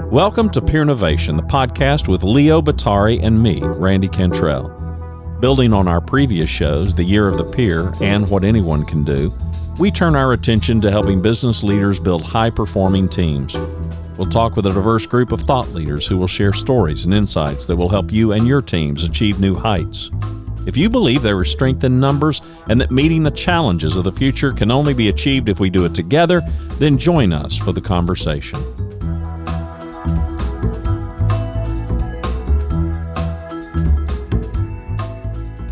Welcome to Peer Innovation, the podcast with Leo Batari and me, Randy Cantrell. Building on our previous shows, The Year of the Peer and What Anyone Can Do, we turn our attention to helping business leaders build high-performing teams. We'll talk with a diverse group of thought leaders who will share stories and insights that will help you and your teams achieve new heights. If you believe there is strength in numbers and that meeting the challenges of the future can only be achieved if we do it together, then join us for the conversation.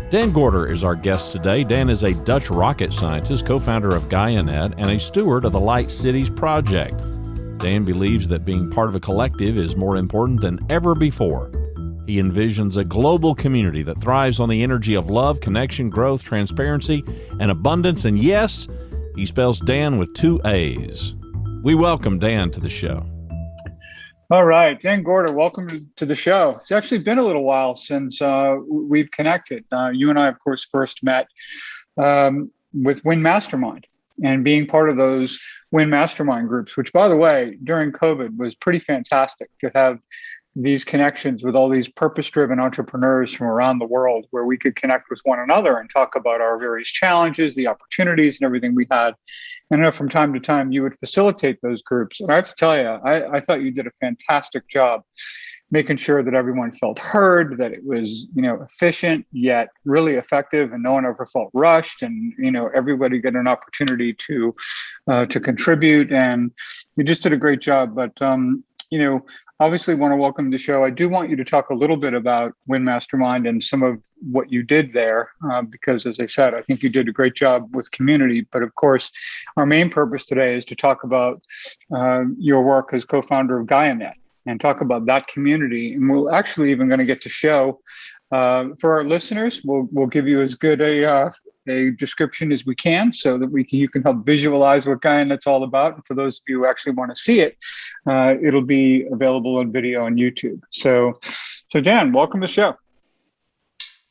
Daan Gorter is our guest today. Daan is a Dutch rocket scientist, co-founder of Gaianet, and a steward of the Light Cities project. Daan believes that being part of a collective is more important than ever before. He envisions a global community that thrives on the energy of love, connection, growth, transparency, and abundance. And yes, he spells Daan with 2 A's. We welcome Daan to the show. All right, Daan Gorter, welcome to the show. It's actually been a little while since we've connected. You and I, of course, first met with Win Mastermind and being part of those Win Mastermind groups, which, by the way, during COVID was pretty fantastic to have these connections with all these purpose-driven entrepreneurs from around the world where we could connect with one another and talk about our various challenges, the opportunities, and everything we had. And I know from time to time you would facilitate those groups. And I have to tell you, I thought you did a fantastic job making sure that everyone felt heard, that it was, efficient yet really effective, and no one ever felt rushed, and everybody got an opportunity to contribute. And you just did a great job. But obviously want to welcome the show. I do want you to talk a little bit about Win Mastermind and some of what you did there, because as I said, I think you did a great job with community. But of course, our main purpose today is to talk about your work as co-founder of Gaianet and talk about that community. And we're actually even going to get to show for our listeners, we'll give you as good a description as we can so that you can help visualize what Gaianet's all about. And for those of you who actually want to see it, it'll be available on video on YouTube. So Daan, welcome to the show.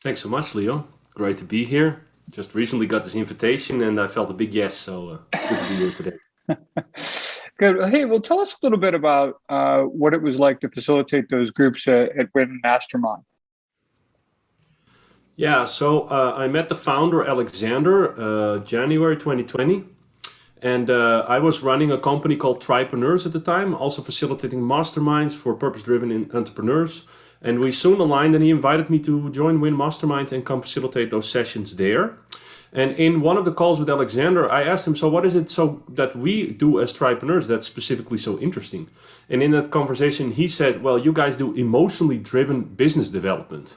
Thanks so much, Leo. Great to be here. Just recently got this invitation and I felt a big yes, so it's good to be here today. Good. Hey, well, tell us a little bit about what it was like to facilitate those groups at Win Mastermind. Yeah, so I met the founder, Alexander, January 2020. And I was running a company called Tripreneurs at the time, also facilitating masterminds for purpose-driven entrepreneurs. And we soon aligned, and he invited me to join Win Mastermind and come facilitate those sessions there. And in one of the calls with Alexander, I asked him, so what is it so that we do as Tripreneurs that's specifically so interesting? And in that conversation, he said, well, you guys do emotionally driven business development.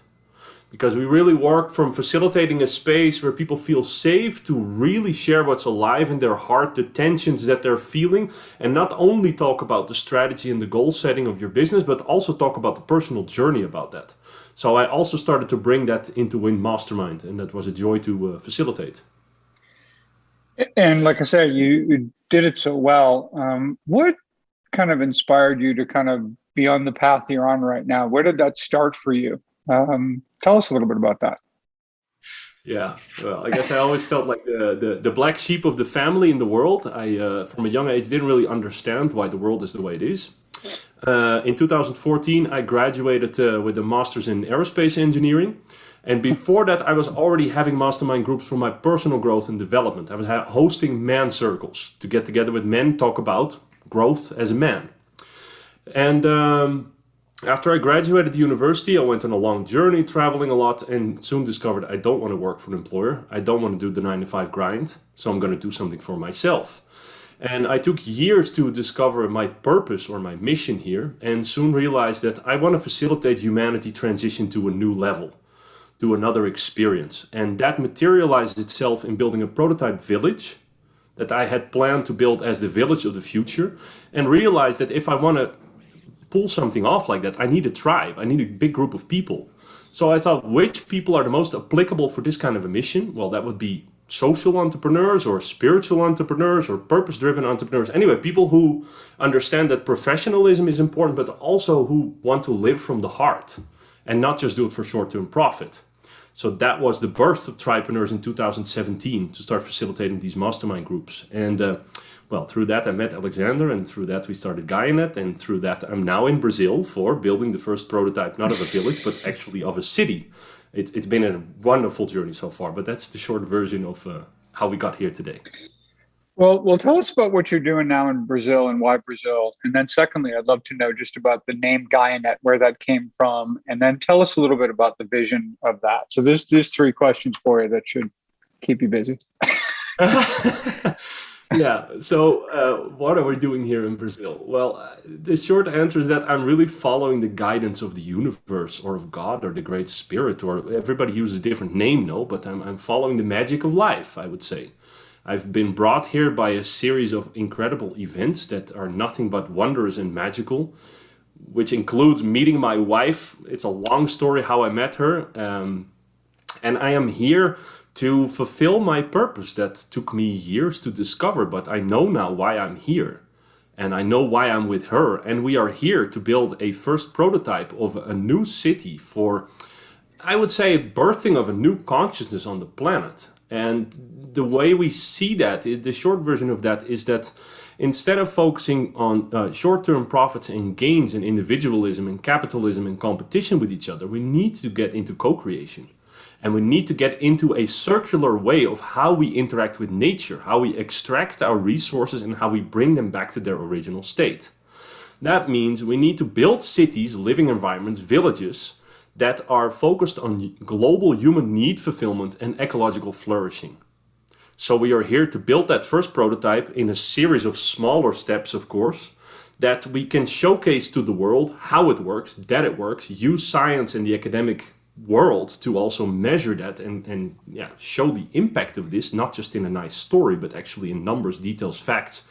Because we really work from facilitating a space where people feel safe to really share what's alive in their heart, the tensions that they're feeling, and not only talk about the strategy and the goal setting of your business, but also talk about the personal journey about that. So I also started to bring that into Win Mastermind, and that was a joy to facilitate. And like I said, you did it so well. What kind of inspired you to kind of be on the path you're on right now? Where did that start for you? Tell us a little bit about that. Yeah, well, I guess I always felt like the black sheep of the family in the world. I, from a young age, didn't really understand why the world is the way it is. In 2014, I graduated with a master's in aerospace engineering. And before that, I was already having mastermind groups for my personal growth and development. I was hosting man circles to get together with men, talk about growth as a man. And after I graduated university, I went on a long journey, traveling a lot, and soon discovered I don't want to work for an employer. I don't want to do the 9-to-5 grind, so I'm going to do something for myself. And I took years to discover my purpose or my mission here, and soon realized that I want to facilitate humanity transition to a new level, to another experience. And that materialized itself in building a prototype village that I had planned to build as the village of the future, and realized that if I want to pull something off like that, I need a tribe. I need a big group of people. So I thought, which people are the most applicable for this kind of a mission? Well, that would be social entrepreneurs or spiritual entrepreneurs or purpose-driven entrepreneurs. Anyway, people who understand that professionalism is important, but also who want to live from the heart and not just do it for short-term profit. So that was the birth of Tripreneurs in 2017 to start facilitating these mastermind groups. And Well, through that I met Alexander, and through that we started Gaianet, and through that I'm now in Brazil for building the first prototype, not of a village, but actually of a city. It's been a wonderful journey so far, but that's the short version of how we got here today. Well, tell us about what you're doing now in Brazil and why Brazil. And then secondly, I'd love to know just about the name Gaianet, where that came from. And then tell us a little bit about the vision of that. So there's 3 questions for you that should keep you busy. Yeah, so what are we doing here in Brazil? Well, the short answer is that I'm really following the guidance of the universe or of God or the Great Spirit, or everybody uses a different name, no, but I'm following the magic of life, I would say. I've been brought here by a series of incredible events that are nothing but wondrous and magical, which includes meeting my wife. It's a long story how I met her, and I am here to fulfill my purpose that took me years to discover, but I know now why I'm here. And I know why I'm with her. And we are here to build a first prototype of a new city for, I would say, birthing of a new consciousness on the planet. And the way we see that, the short version of that is that instead of focusing on short-term profits and gains and individualism and capitalism and competition with each other, we need to get into co-creation. And we need to get into a circular way of how we interact with nature, how we extract our resources and how we bring them back to their original state. That means we need to build cities, living environments, villages that are focused on global human need fulfillment and ecological flourishing. So we are here to build that first prototype in a series of smaller steps, of course, that we can showcase to the world how it works, that it works, use science and the academic world to also measure that and show the impact of this, not just in a nice story, but actually in numbers, details, facts,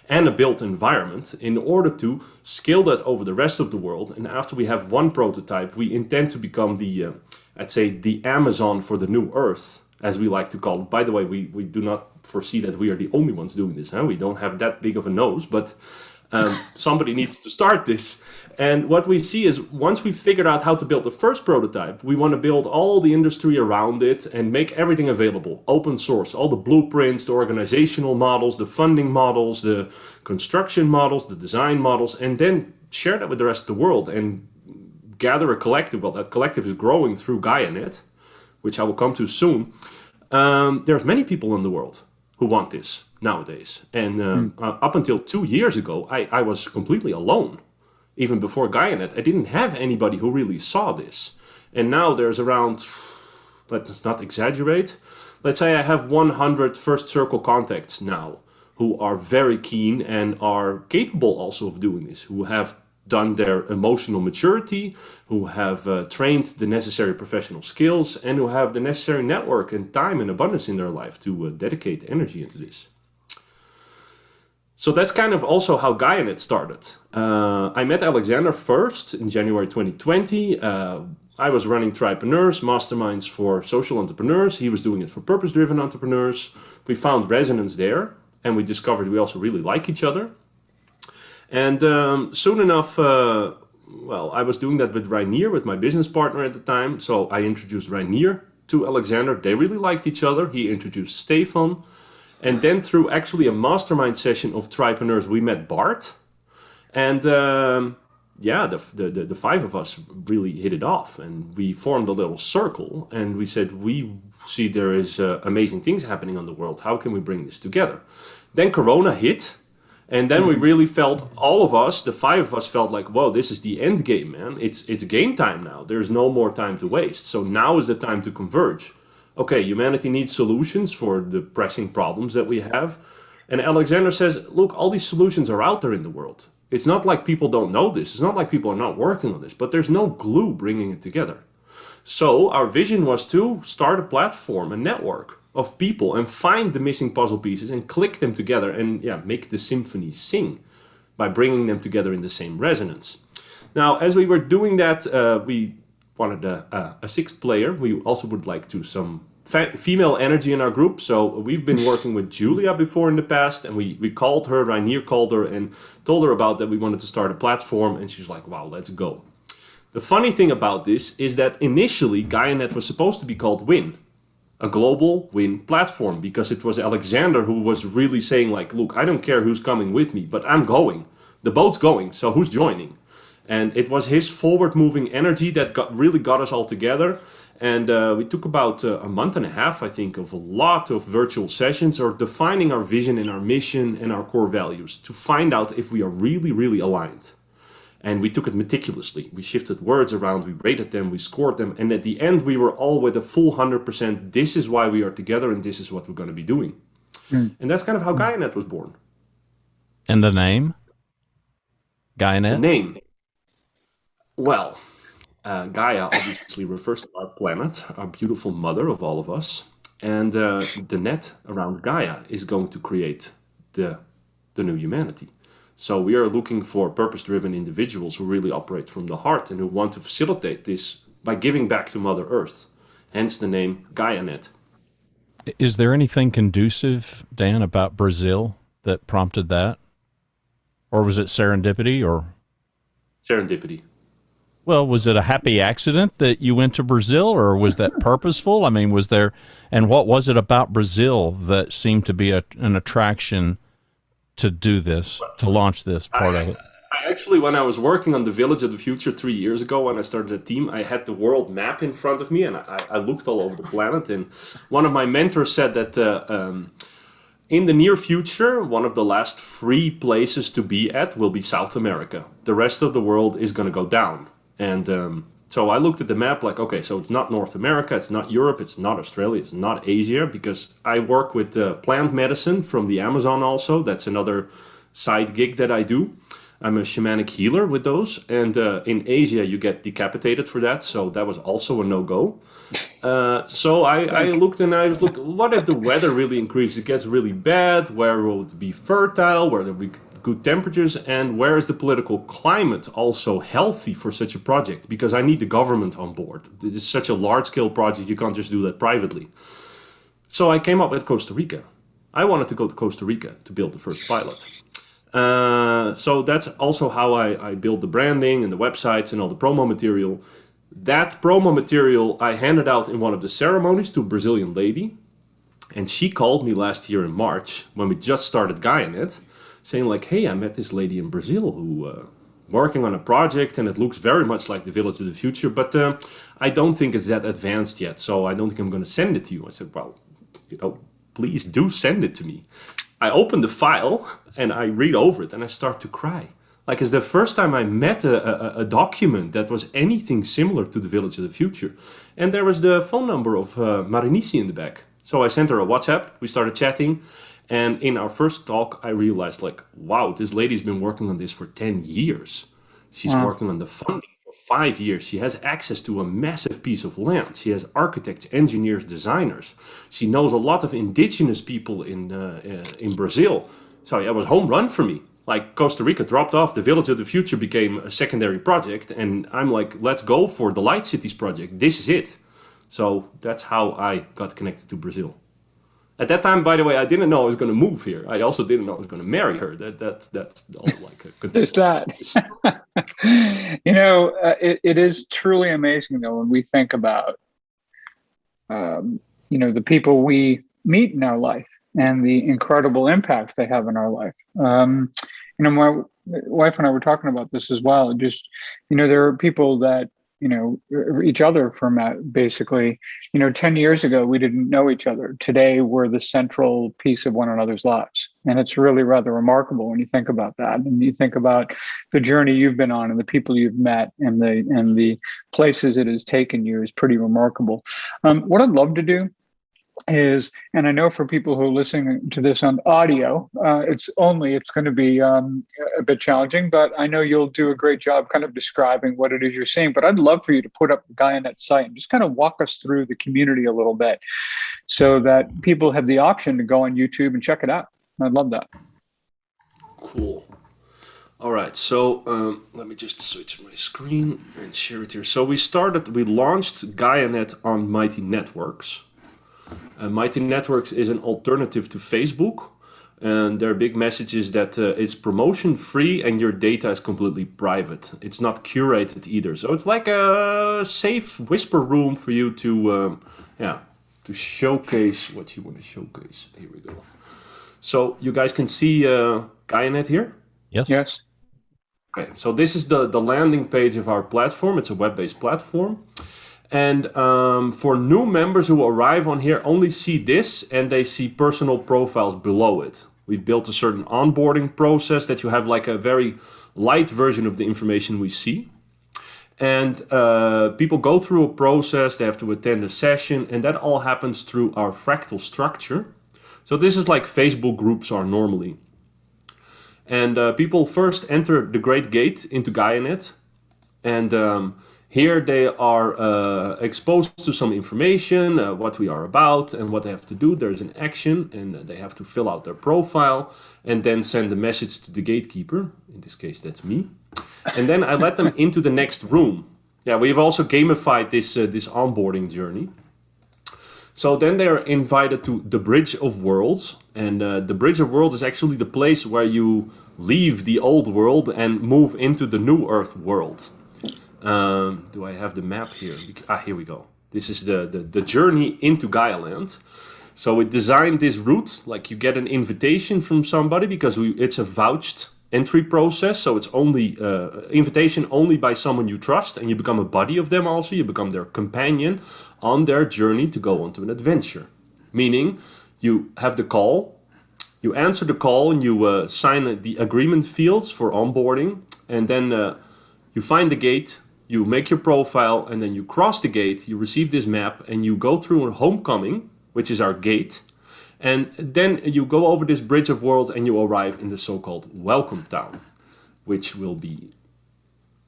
and a built environment in order to scale that over the rest of the world. And after we have one prototype, we intend to become the, I'd say, the Amazon for the new Earth, as we like to call it. By the way, we do not foresee that we are the only ones doing this. We don't have that big of a nose, but somebody needs to start this. And what we see is once we've figured out how to build the first prototype, we want to build all the industry around it and make everything available, open source, all the blueprints, the organizational models, the funding models, the construction models, the design models, and then share that with the rest of the world and gather a collective. Well, that collective is growing through Gaianet, which I will come to soon. There's many people in the world who want this nowadays. And up until 2 years ago, I was completely alone. Even before Gaianet, I didn't have anybody who really saw this. And now there's around, let's not exaggerate, let's say I have 100 first circle contacts now who are very keen and are capable also of doing this, who have done their emotional maturity, who have trained the necessary professional skills, and who have the necessary network and time and abundance in their life to dedicate energy into this. So that's kind of also how Gaianet started. I met Alexander first in January 2020. I was running Tripreneurs, masterminds for social entrepreneurs. He was doing it for purpose-driven entrepreneurs. We found resonance there, and we discovered we also really like each other. And soon enough, I was doing that with Rainier, with my business partner at the time. So I introduced Rainier to Alexander. They really liked each other. He introduced Stefan. And then through actually a mastermind session of Tripreneurs, we met Bart. And the 5 of us really hit it off. And we formed a little circle. And we said, we see there is amazing things happening on the world. How can we bring this together? Then Corona hit. And then we really felt, all of us, the 5 of us felt like, whoa, this is the end game, man. It's game time now. There's no more time to waste. So now is the time to converge. Okay, humanity needs solutions for the pressing problems that we have. And Alexander says, look, all these solutions are out there in the world. It's not like people don't know this. It's not like people are not working on this, but there's no glue bringing it together. So our vision was to start a platform, a network of people and find the missing puzzle pieces and click them together and make the symphony sing by bringing them together in the same resonance. Now, as we were doing that, we wanted a 6th player. We also would like to some female energy in our group. So we've been working with Julia before in the past, and we called her, Rainier called her and told her about that we wanted to start a platform, and she's like, wow, let's go. The funny thing about this is that initially Gaianet was supposed to be called Win. a global win platform, because it was Alexander who was really saying like, look, I don't care who's coming with me, but I'm going. The boat's going, so who's joining? And it was his forward-moving energy that really got us all together. And we took about a month and a half, I think, of a lot of virtual sessions or defining our vision and our mission and our core values to find out if we are really, really aligned. And we took it meticulously. We shifted words around, we rated them, we scored them. And at the end, we were all with a full 100%. This is why we are together and this is what we're going to be doing. And that's kind of how Gaianet was born. And the name? Gaianet? The name. Well, Gaia obviously refers to our planet, our beautiful mother of all of us. And the net around Gaia is going to create the new humanity. So we are looking for purpose-driven individuals who really operate from the heart and who want to facilitate this by giving back to Mother Earth. Hence the name Gaianet. Is there anything conducive, Dan, about Brazil that prompted that? Or was it serendipity or? Serendipity. Well, was it a happy accident that you went to Brazil, or was that purposeful? I mean, was there, and what was it about Brazil that seemed to be an attraction to do this, to launch this part of it? I actually, when I was working on the Village of the Future 3 years ago, when I started a team, I had the world map in front of me, and I looked all over the planet. And one of my mentors said that in the near future, one of the last free places to be at will be South America. The rest of the world is going to go down. And so I looked at the map like, okay, so it's not North America, it's not Europe, it's not Australia, it's not Asia, because I work with plant medicine from the Amazon also. That's another side gig that I do. I'm a shamanic healer with those. And in Asia, you get decapitated for that. So that was also a no-go. So I looked and I was looking, what if the weather really increases? It gets really bad. Where will it be fertile? Where there will be good temperatures? And where is the political climate also healthy for such a project? Because I need the government on board. This is such a large-scale project. You can't just do that privately. So I came up with Costa Rica. I wanted to go to Costa Rica to build the first pilot. So that's also how I built the branding and the websites and all the promo material. That promo material I handed out in one of the ceremonies to a Brazilian lady. And she called me last year in March when we just started Gaianet, saying like, hey, I met this lady in Brazil who working on a project and it looks very much like the Village of the Future, but I don't think it's that advanced yet, so I don't think I'm going to send it to you. I said, well, please do send it to me. I open the file and I read over it and I start to cry. Like, it's the first time I met a document that was anything similar to the Village of the Future. And there was the phone number of Marinici in the back. So I sent her a WhatsApp, we started chatting. And in our first talk, I realized like, wow, this lady's been working on this for 10 years. She's working on the funding for 5 years. She has access to a massive piece of land. She has architects, engineers, designers. She knows a lot of indigenous people in Brazil. So yeah, it was home run for me. Like, Costa Rica dropped off. The Village of the Future became a secondary project. And I'm like, let's go for the Light Cities project. This is it. So that's how I got connected to Brazil. At that time, by the way, I didn't know I was going to move here. I also didn't know I was going to marry her. That's all like a There's that. It is truly amazing, though, when we think about, the people we meet in our life and the incredible impact they have in our life. My wife and I were talking about this as well. Just, there are people that, each other from basically, 10 years ago, we didn't know each other. Today, we're the central piece of one another's lives. And it's really rather remarkable when you think about that. And you think about the journey you've been on and the people you've met and the places it has taken you is pretty remarkable. What I'd love to do is, and I know for people who are listening to this on audio, it's going to be a bit challenging, but I know you'll do a great job kind of describing what it is you're seeing. But I'd love for you to put up the Gaianet site and just kind of walk us through the community a little bit so that people have the option to go on YouTube and check it out. I'd love that. Cool. All right, so let me just switch my screen and share it here. So we launched Gaianet on Mighty Networks. Mighty Networks is an alternative to Facebook, and their big message is that it's promotion free and your data is completely private. It's not curated either, so it's like a safe whisper room for you to to showcase what you want to showcase. Here we go. So you guys can see Gaianet here? Yes. Yes. Okay, so this is the landing page of our platform. It's a web-based platform. And for new members who arrive on here, only see this, and they see personal profiles below it. We've built a certain onboarding process that you have like a very light version of the information we see. And people go through a process, they have to attend a session, and that all happens through our fractal structure. So this is like Facebook groups are normally. And people first enter the Great Gate into Gaianet, and here they are exposed to some information, what we are about and what they have to do. There's an action, and they have to fill out their profile and then send a message to the gatekeeper. In this case, that's me. And then I let them into the next room. Yeah, we've also gamified this onboarding journey. So then they're invited to the Bridge of Worlds. And the Bridge of Worlds is actually the place where you leave the old world and move into the new Earth world. Do I have the map here? Here we go. This is the journey into Gaialand. So we designed this route, like you get an invitation from somebody because it's a vouched entry process. So it's only invitation only by someone you trust, and you become a buddy of them also. You become their companion on their journey to go onto an adventure. Meaning you have the call, you answer the call, and you sign the agreement fields for onboarding, and then you find the gate, you make your profile, and then you cross the gate, you receive this map, and you go through a homecoming, which is our gate, and then you go over this Bridge of Worlds and you arrive in the so-called Welcome Town, which will be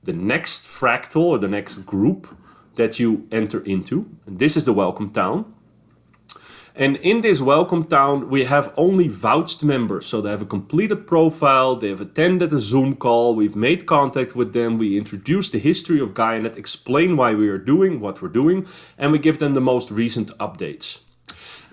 the next fractal or the next group that you enter into. And this is the Welcome Town. And in this Welcome Town, we have only vouched members. So they have a completed profile, they have attended a Zoom call, we've made contact with them, we introduce the history of Gaianet, explain why we are doing what we're doing, and we give them the most recent updates.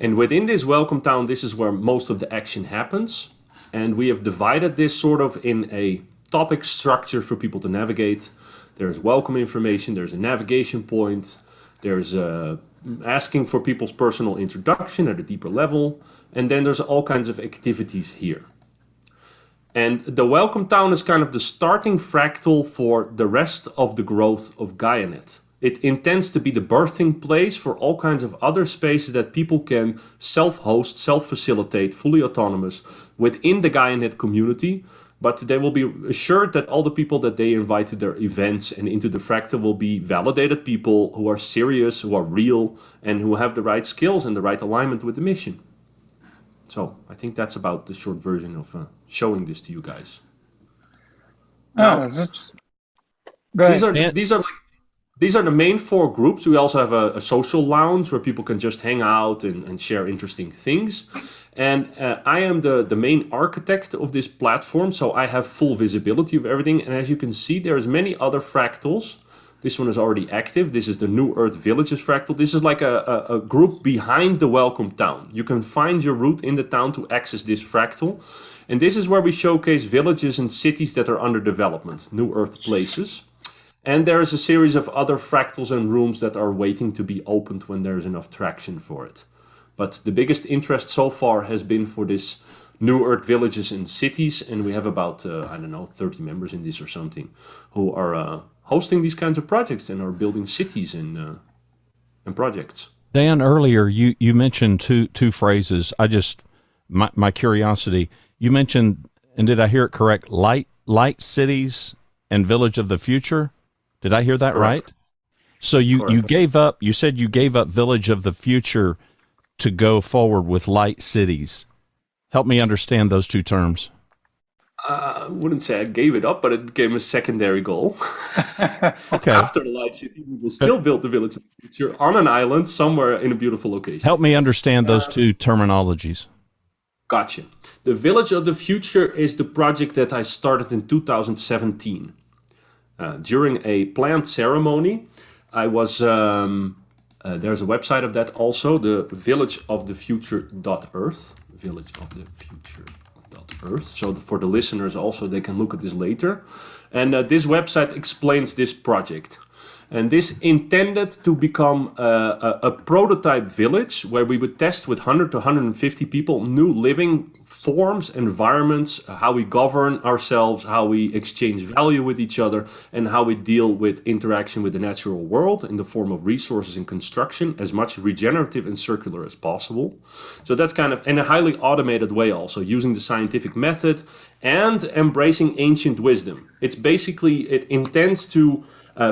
And within this Welcome Town, this is where most of the action happens. And we have divided this sort of in a topic structure for people to navigate. There's welcome information, there's a navigation point, there's asking for people's personal introduction at a deeper level, and then there's all kinds of activities here. And the Welcome Town is kind of the starting fractal for the rest of the growth of Gaianet. It intends to be the birthing place for all kinds of other spaces that people can self-host, self-facilitate, fully autonomous within the Gaianet community. But they will be assured that all the people that they invite to their events and into the Fractal will be validated people who are serious, who are real, and who have the right skills and the right alignment with the mission. So I think that's about the short version of showing this to you guys. Oh, that's... Go ahead. These are the main four groups. We also have a social lounge where people can just hang out and share interesting things. And I am the main architect of this platform, so I have full visibility of everything. And as you can see, there's many other fractals. This one is already active. This is the New Earth Villages fractal. This is like a group behind the Welcome Town. You can find your route in the town to access this fractal. And this is where we showcase villages and cities that are under development, New Earth places. And there is a series of other fractals and rooms that are waiting to be opened when there's enough traction for it. But the biggest interest so far has been for this New Earth villages and cities, and we have about, 30 members in this or something, who are hosting these kinds of projects and are building cities and projects. Dan, earlier you mentioned two phrases. My curiosity, you mentioned, and did I hear it correct, light cities and village of the future? Did I hear that Correct. right? So you gave up, you said you gave up village of the future to go forward with light cities. Help me understand those two terms. I wouldn't say I gave it up, but it became a secondary goal. Okay. After the light city, we will still build the village of the future on an island somewhere in a beautiful location. Help me understand those two terminologies. Gotcha. The Village of the Future is the project that I started in 2017. During a planned ceremony, I was... there's a website of that also, the villageofthefuture.earth. Villageofthefuture.earth. So for the listeners also, they can look at this later. And this website explains this project. And this intended to become a prototype village where we would test with 100 to 150 people new living forms, environments, how we govern ourselves, how we exchange value with each other, and how we deal with interaction with the natural world in the form of resources and construction, as much regenerative and circular as possible. So that's kind of in a highly automated way, also using the scientific method and embracing ancient wisdom. It's basically, it intends to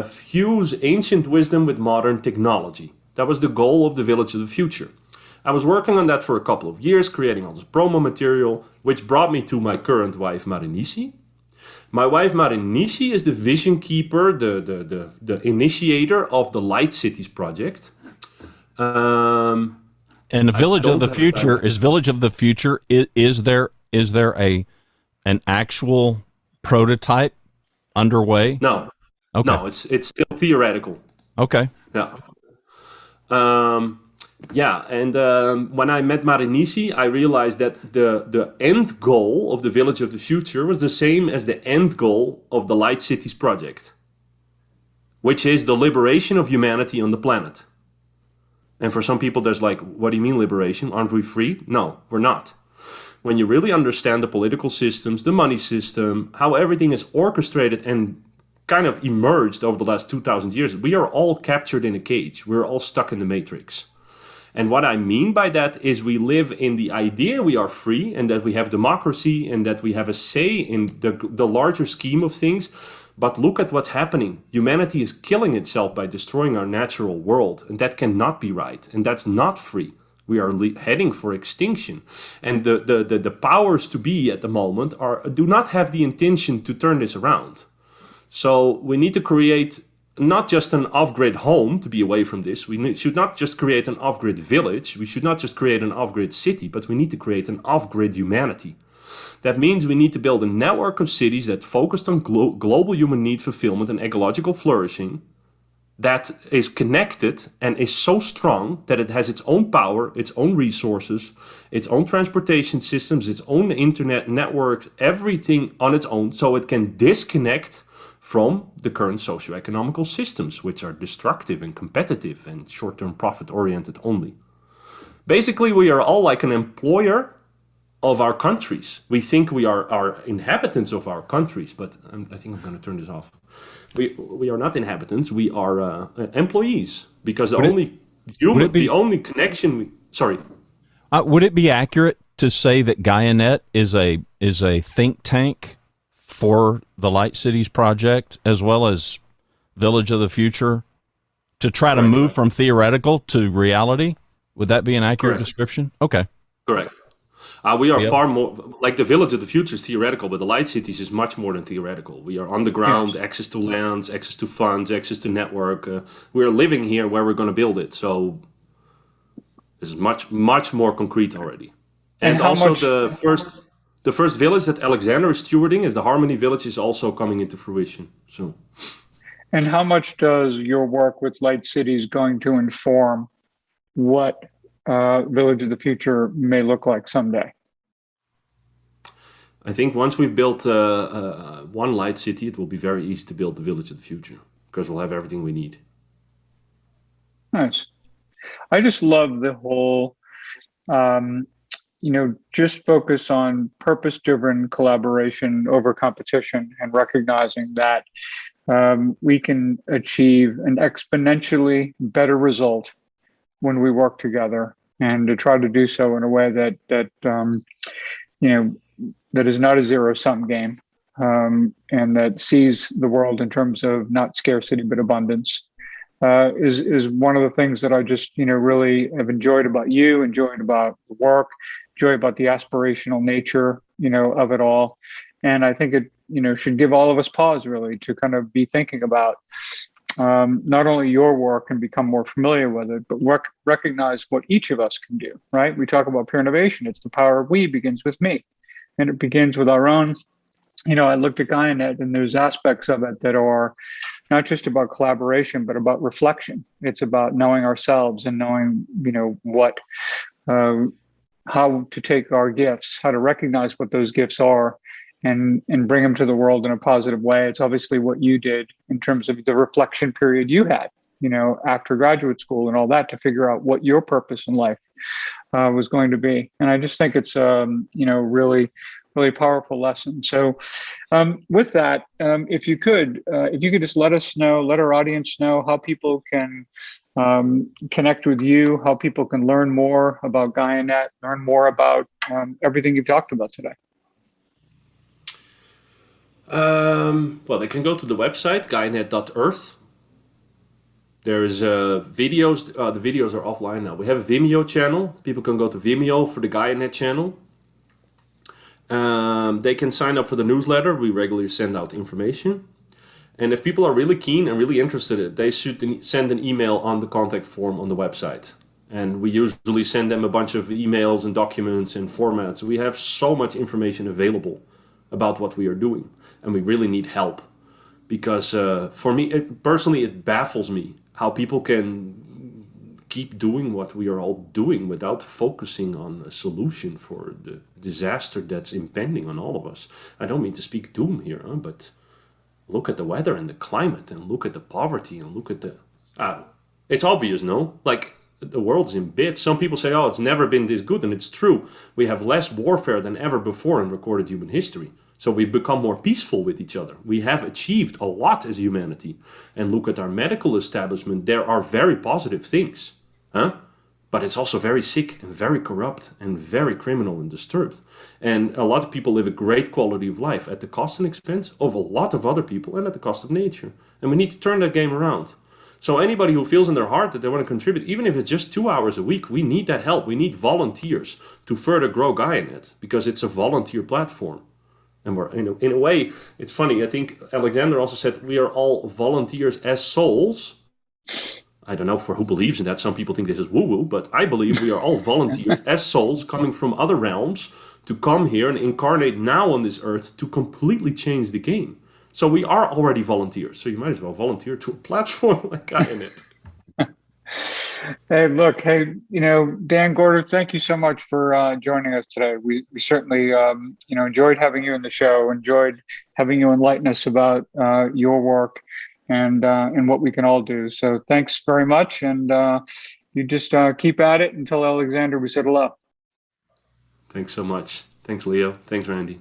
fuse ancient wisdom with modern technology. That was the goal of the Village of the Future. I was working on that for a couple of years, creating all this promo material, which brought me to my current wife, Marinisi. My wife, Marinisi, is the vision keeper, the initiator of the Light Cities project. And the Village of the Future is Village of the Future. Is there an actual prototype underway? No. Okay. No, it's still theoretical. Okay. Yeah. When I met Marinisi, I realized that the end goal of the Village of the Future was the same as the end goal of the Light Cities project, which is the liberation of humanity on the planet. And for some people, there's like, what do you mean liberation? Aren't we free? No, we're not. When you really understand the political systems, the money system, how everything is orchestrated and kind of emerged over the last 2,000 years, we are all captured in a cage. We're all stuck in the matrix. And what I mean by that is we live in the idea we are free and that we have democracy and that we have a say in the larger scheme of things. But look at what's happening. Humanity is killing itself by destroying our natural world. And that cannot be right. And that's not free. We are heading for extinction. And the powers to be at the moment do not have the intention to turn this around. So we need to create not just an off-grid home to be away from this. We should not just create an off-grid village. We should not just create an off-grid city, but we need to create an off-grid humanity. That means we need to build a network of cities that focused on global human need fulfillment and ecological flourishing, that is connected and is so strong that it has its own power, its own resources, its own transportation systems, its own internet networks, everything on its own, so it can disconnect from the current socioeconomical systems, which are destructive and competitive and short-term profit-oriented only. Basically, we are all like an employer of our countries. We think we are inhabitants of our countries, but I think I'm going to turn this off. We are not inhabitants. We are employees, because the only connection. Would it be accurate to say that Gaianet is a think tank for the Light Cities project as well as Village of the Future to try to move from theoretical to reality? Would that be an accurate description? Okay. Correct. We are far more, like the Village of the Future is theoretical, but the Light Cities is much more than theoretical. We are on the ground, access to lands, access to funds, access to network. We are living here where we're going to build it. So it's much, much more concrete already. And also the first village that Alexander is stewarding, is the Harmony Village, is also coming into fruition. So. And how much does your work with Light Cities going to inform what Village of the Future may look like someday? I think once we've built one Light City, it will be very easy to build the Village of the Future, because we'll have everything we need. Nice. I just love the whole, just focus on purpose-driven collaboration over competition, and recognizing that we can achieve an exponentially better result when we work together, and to try to do so in a way that is not a zero-sum game, and that sees the world in terms of not scarcity but abundance, is one of the things that I just really have enjoyed about you, enjoyed about the work, enjoy about the aspirational nature of it all. And I think it should give all of us pause, really, to kind of be thinking about not only your work and become more familiar with it, but recognize what each of us can do, right? We talk about peer innovation. It's the power of we begins with me. And it begins with our own, I looked at Gaianet, and there's aspects of it that are not just about collaboration, but about reflection. It's about knowing ourselves and knowing, how to take our gifts, how to recognize what those gifts are, and bring them to the world in a positive way. It's obviously what you did in terms of the reflection period you had, after graduate school and all that, to figure out what your purpose in life was going to be. And I just think it's really, really powerful lesson. So with that, if you could just let our audience know how people can connect with you, how people can learn more about Gaianet, learn more about everything you've talked about today. Well, they can go to the website, gaianet.earth. There's videos. The videos are offline now. We have a Vimeo channel. People can go to Vimeo for the Gaianet channel. They can sign up for the newsletter. We regularly send out information. And if people are really keen and really interested, they should send an email on the contact form on the website. And we usually send them a bunch of emails and documents and formats. We have so much information available about what we are doing. And we really need help. Because for me, personally, it baffles me how people can keep doing what we are all doing without focusing on a solution for the disaster that's impending on all of us. I don't mean to speak doom here, but look at the weather and the climate, and look at the poverty, and look at the... it's obvious, no? Like, the world's in bits. Some people say, it's never been this good, and it's true. We have less warfare than ever before in recorded human history. So we've become more peaceful with each other. We have achieved a lot as humanity. And look at our medical establishment. There are very positive things. But it's also very sick and very corrupt and very criminal and disturbed. And a lot of people live a great quality of life at the cost and expense of a lot of other people and at the cost of nature. And we need to turn that game around. So anybody who feels in their heart that they want to contribute, even if it's just 2 hours a week, we need that help. We need volunteers to further grow Gaianet, because it's a volunteer platform. And we're, in a way, it's funny. I think Alexander also said we are all volunteers as souls. I don't know for who believes in that. Some people think this is woo-woo, but I believe we are all volunteers as souls coming from other realms to come here and incarnate now on this earth to completely change the game. So we are already volunteers. So you might as well volunteer to a platform like Gaianet. Hey, Dan, Gorter, thank you so much for joining us today. We certainly, enjoyed having you in the show, enjoyed having you enlighten us about your work and what we can all do. So thanks very much. And you just keep at it until Alexander, we said hello. Thanks so much. Thanks, Leo. Thanks, Randy.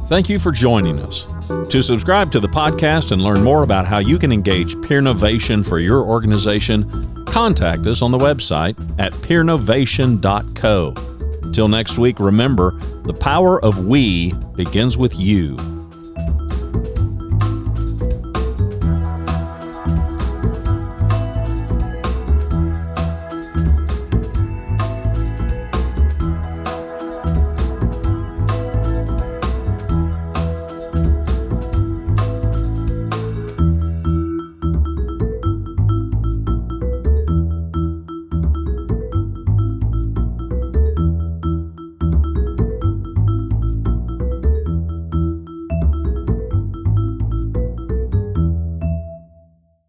Thank you for joining us. To subscribe to the podcast and learn more about how you can engage peernovation for your organization, contact us on the website at peernovation.co. Till next week, remember, the power of we begins with you.